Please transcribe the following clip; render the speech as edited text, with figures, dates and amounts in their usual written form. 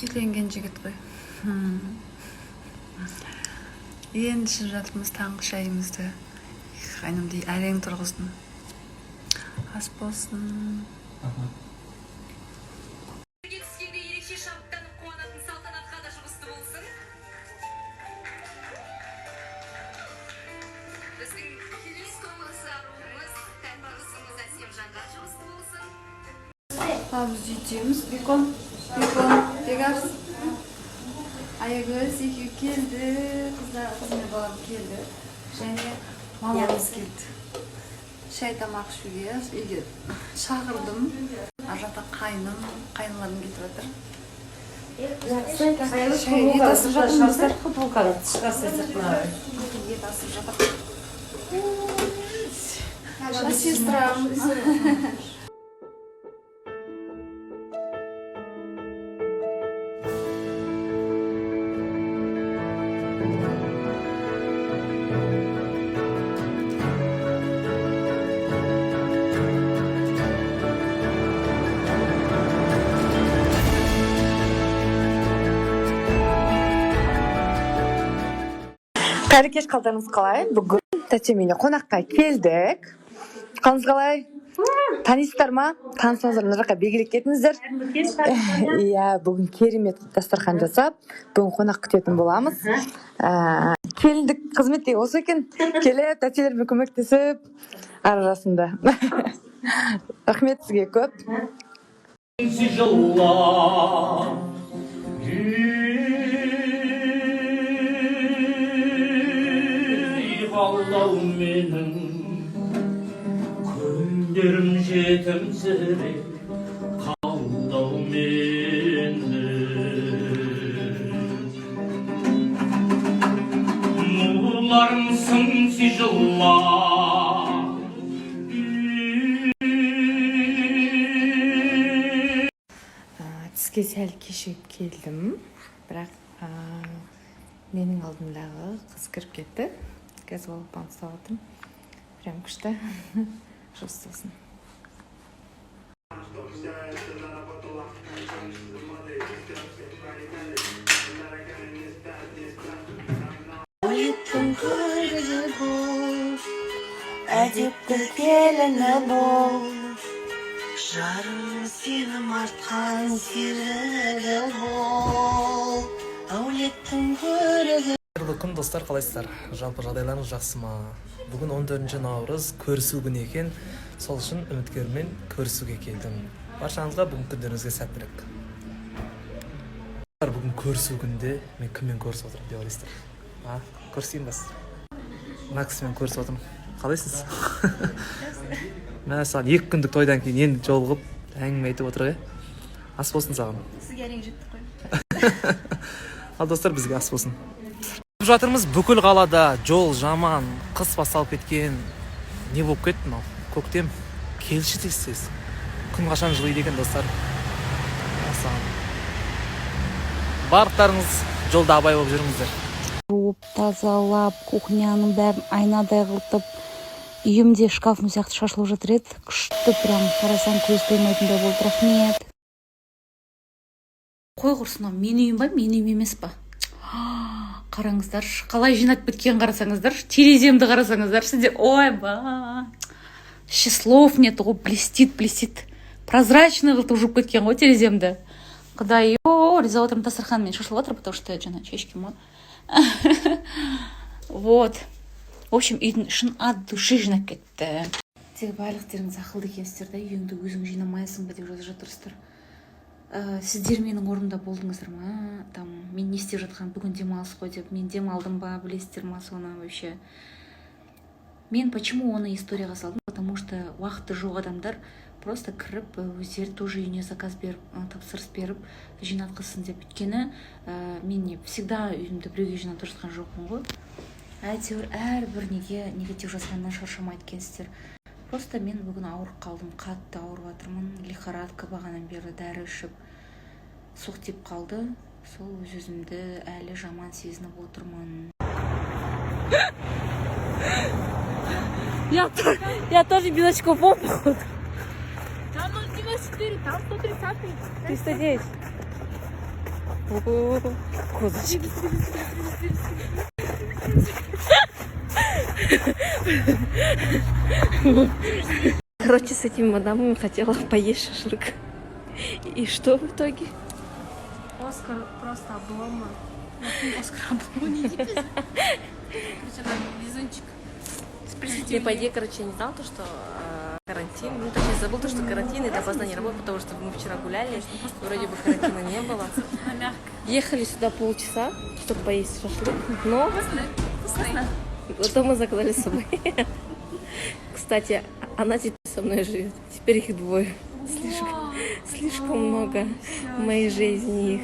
Үйленген жігіт қой. Енді ішіп жатырмыз таңғы шайымызды. Қайнымды әрең тұрғыздым. Ас болсын. Biz yiyeceğimiz bikon, tegars. Ayagöz iki keldi, kızım babam keldi. Және мамамыз келді. Шай тамақ ішуге үйге шақырдым. Ар жақта қайныларым кетіп жатыр. Ет асып жатырмыздар. Футболканы шығарса сыртына. Ет асып жатыр. Сестра. Қайырлы кеш, қалдарыңыз қалай? Бүгін тәтеміне қонаққа келдік. Қалыңыз қалай? Танисыздар ма? Танысаңыздар мына жаққа белгілеп кетіңіздер. Иә, бүгін керемет дастархан жасап, бүгін қонақ күтетін боламыз. Келдік, қызметтегі осы екен. Келіп, тәтелермен көмектесіп, арасында. Рахмет сізге көп. Қалдау менің күндерім жетімсіреп қалдау менің нұрларымсың сижылла Түске сәл кешігіп келдім, бірақ менің алдымдағы қыз кіріп кетті. Қазір болып ұстап отырмын. Прям күшті. Жұмыс болсын. Өлеттің көрігі бол, әдепті келіні бол, жарым сенім артқан серігі бол. Өлеттің көрігі. Күн достар, қалайсыздар? Жалпы жағдайларыңыз жақсы ма? Бүгін 14 наурыз көрісу күні екен. Сол үшін үміткермен көрісуге келдім. Баршаңызға бүгін күндеріңізге сәттілік. Бүгін көрісу күнде мен кіммен көрісіп отырмын деп ойлайсыздар? Көрісейін бас. Мына кісімен көрісіп отырмын. Қалайсыз? Мә саған 2 күндік тойдан кейін енді жолығып әңгіме айтып отыр. Ас болсын саған. Сізге әрең жеттік қой. Ал достар, бізге ас болсын. Жатырмыз, бүкіл қалада жол жаман, қыс басталып кеткен. Не болып кетті мынау? Көктем келші тез. Күн қашан жылайды екен достар. Барлықтарыңыз жолда абай болып жүріңіздер. Жуып, тазалап, кухняның бәрін айнадай қылтып, үйімде шкафым сияқты шашылып жатыр еді. Күшті прям қарасаң көз тоймайтындай болды. Рахмет. Қой құрсын, мен үйім ба, мен үйім емес па? Қараңыздар, қалай жинап кеткен қарасаңыздар, тереземді қарасаңыздар, сізде ой ба, слов нет, блестит, прозрачный қылтып жуып кеткен ғой тереземді. Құдай, риза отырмын, дастарханмен шашылып отыр, потому что жаңа шешке ма. Вот. В общем, үйдің ішін от души жинап кетті. Тек барлықтеріңіз ақылды екенсіздер да, үйіңді өзің жинамайсың ба деп жазып жатырсыздар. Сіздер менің орнымда болдыңыздар ма? Там мен не істеп жатқан, бүгін демалыс қой деп, мен демалдым ба, білесіздер ма соны вообще. Мен почему оны историяға салдым? Потому что уақыты жоқ адамдар просто кіріп, өздері тоже үйіне заказ беріп, тапсырыс беріп, жинатқызсын деп. Өйткені мен не всегда үйімді біреуге жинап жатқан жоқпын ғой. Әйтеуір әрбір неге негатив жазғаннан шаршамайды екенсіздер. Просто мен бүгін ауырып қалдым, қатты ауырып жатырмын, лихорадка бағанан бері дәрі ішіп суық тиіп қалды. Сол өз-өзімді әлі жаман сезініп отырмын. Я тоже без очков, походу. Там 0,94, там 130. 310. О, козочки. Короче, с этими мадамами хотела поесть шашлык. И что в итоге? Оскар просто обломан. Оскар обломан, не везунчик. Я, по идее, короче, я не знала, то, что карантин. Ну, точнее, забыл то, что карантин, и допоздна не работает, потому что мы вчера гуляли, вроде бы карантина не было. Ехали сюда полчаса, чтобы поесть шашлык, но потом мы заказали с собой. Кстати, она теперь со мной живет. Теперь их двое. Слишком много в моей жизни их.